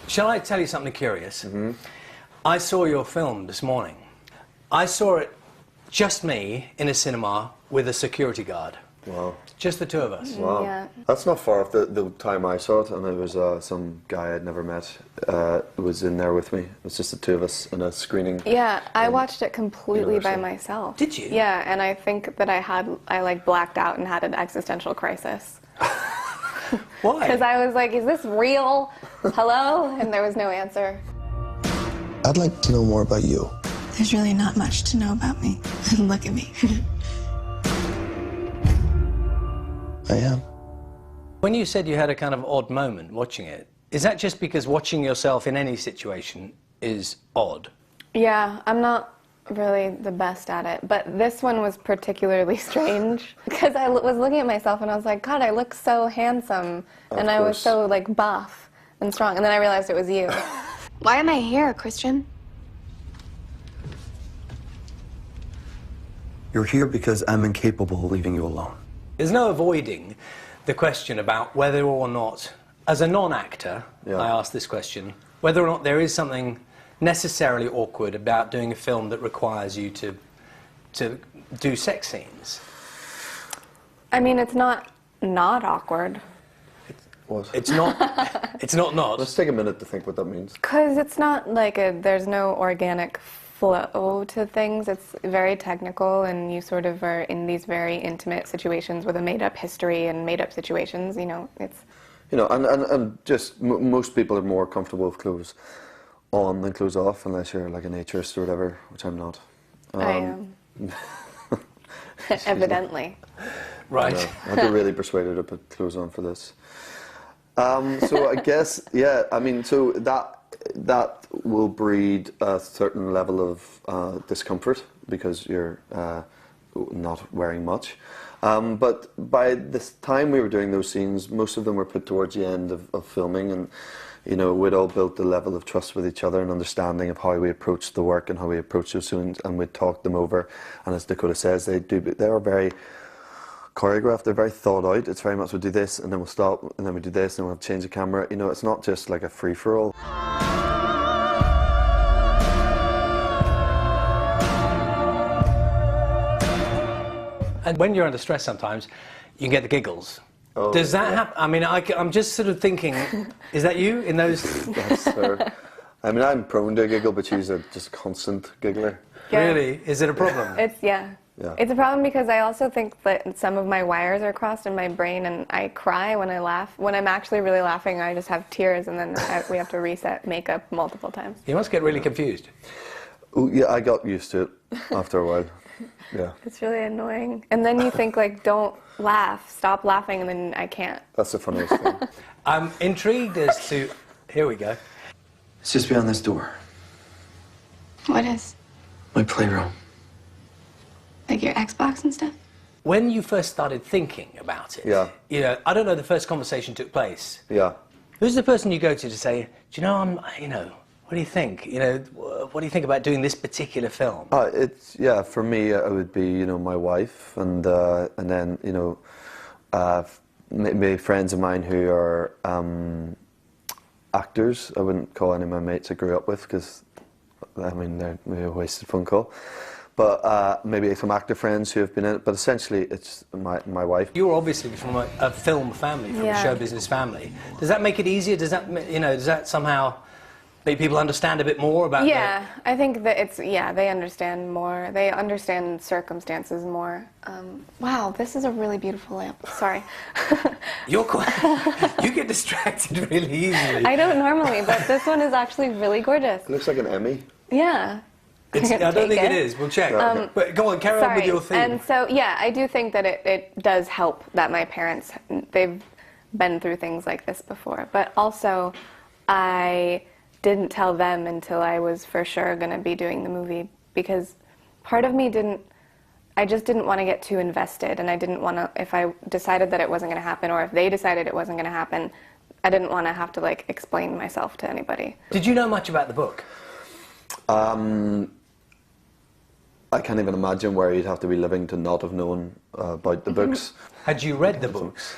Shall I tell you something curious? I saw your film this morning. I saw it, just me, in a cinema with a security guard. Wow. Just the two of us. Wow. Yeah. That's not far off the time I saw it, and it was some guy I'd never met was in there with me. It was just the two of us in a screening. Yeah, I watched it completely by myself. Did you? Yeah, and I think that I like blacked out and had an existential crisis. Why? Because I was like, is this real? Hello? And there was no answer. I'd like to know more about you. There's really not much to know about me. Look at me. I am. When you said you had a kind of odd moment watching it, is that just because watching yourself in any situation is odd? Yeah, I'm not really the best at it, but this one was particularly strange because I was looking at myself and I was like, God, I look so handsome, and I was so like buff and strong, and then I realized it was you. Why am I here, Christian? You're here because I'm incapable of leaving you alone. There's no avoiding the question about whether or not, as a non-actor, I ask this question, whether or not there is something necessarily awkward about doing a film that requires you to do sex scenes. I mean, it's not awkward. What? It's not. It's not. Let's take a minute to think what that means. Because it's not like there's no organic flow to things. It's very technical, and you sort of are in these very intimate situations with a made-up history and made-up situations. You know, it's. You know, and just most people are more comfortable with clothes on than clothes off, unless you're like a naturist or whatever, which I'm not. I am. Evidently. Right. I'd be really persuaded to put clothes on for this. So I guess, yeah, I mean, so that will breed a certain level of discomfort because you're not wearing much. But by this time we were doing those scenes, most of them were put towards the end of filming, and you know, we'd all built a level of trust with each other and understanding of how we approached the work and how we approached those scenes, and we'd talk them over. And as Dakota says, they are very choreographed, they're very thought out. It's very much we'll do this and then we'll stop and then we do this and we'll change the camera. You know, it's not just like a free-for-all. And when you're under stress sometimes, you can get the giggles. Oh, does that happen? I mean, I'm just sort of thinking, is that you in those? Yes, sir. I mean, I'm prone to a giggle, but she's a just constant giggler. Yeah. Really? Is it a problem? Yeah. It's a problem because I also think that some of my wires are crossed in my brain, and I cry when I laugh. When I'm actually really laughing, I just have tears, and then we have to reset makeup multiple times. You must get really confused. Oh, yeah, I got used to it after a while. Yeah. It's really annoying. And then you think, like, don't laugh, stop laughing, and then I can't. That's the funniest thing. I'm intrigued as to... Here we go. It's just beyond this door. What is? My playroom. Like your Xbox and stuff? When you first started thinking about it, you know, I don't know, the first conversation took place. Yeah. Who's the person you go to say, do you know, what do you think? You know, what do you think about doing this particular film? For me, it would be, you know, my wife, and then, you know, maybe friends of mine who are actors. I wouldn't call any of my mates I grew up with because, I mean, they're maybe a wasted phone call. But maybe some actor friends who have been in it. But essentially, it's my wife. You're obviously from a film family, from a show business family. Does that make it easier? Does that, you know, does that somehow make people understand a bit more about? Yeah, I think that it's they understand more. They understand circumstances more. Wow, this is a really beautiful lamp. Sorry. You get distracted really easily. I don't normally, but this one is actually really gorgeous. It looks like an Emmy. Yeah. I don't think it is. We'll check. But go on, carry on with your theme. And so, yeah, I do think that it does help that my parents, they've been through things like this before. But also, I didn't tell them until I was for sure going to be doing the movie, because part of me I just didn't want to get too invested, and I didn't want to, if I decided that it wasn't going to happen, or if they decided it wasn't going to happen, I didn't want to have to, like, explain myself to anybody. Did you know much about the book? I can't even imagine where you'd have to be living to not have known about the books. Had you read the books?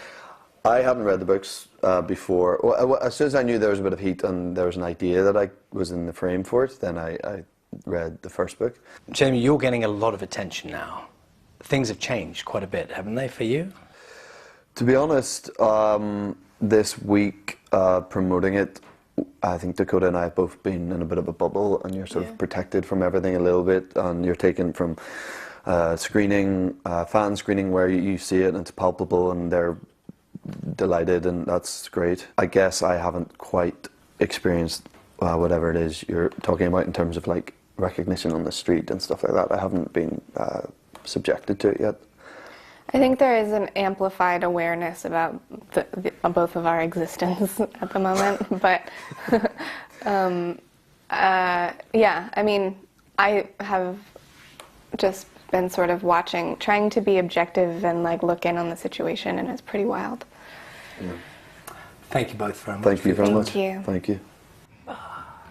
I hadn't read the books before. Well, as soon as I knew there was a bit of heat and there was an idea that I was in the frame for it, then I read the first book. Jamie, you're getting a lot of attention now. Things have changed quite a bit, haven't they, for you? To be honest, this week promoting it, I think Dakota and I have both been in a bit of a bubble, and you're sort of protected from everything a little bit, and you're taken from screening, fan screening where you see it and it's palpable and they're delighted, and that's great. I guess I haven't quite experienced whatever it is you're talking about in terms of like recognition on the street and stuff like that. I haven't been subjected to it yet. I think there is an amplified awareness about both of our existence at the moment, but yeah, I mean, I have just been sort of watching, trying to be objective and like look in on the situation, and it's pretty wild. Thank you both very much. Thank you very much. Thank you. Thank you.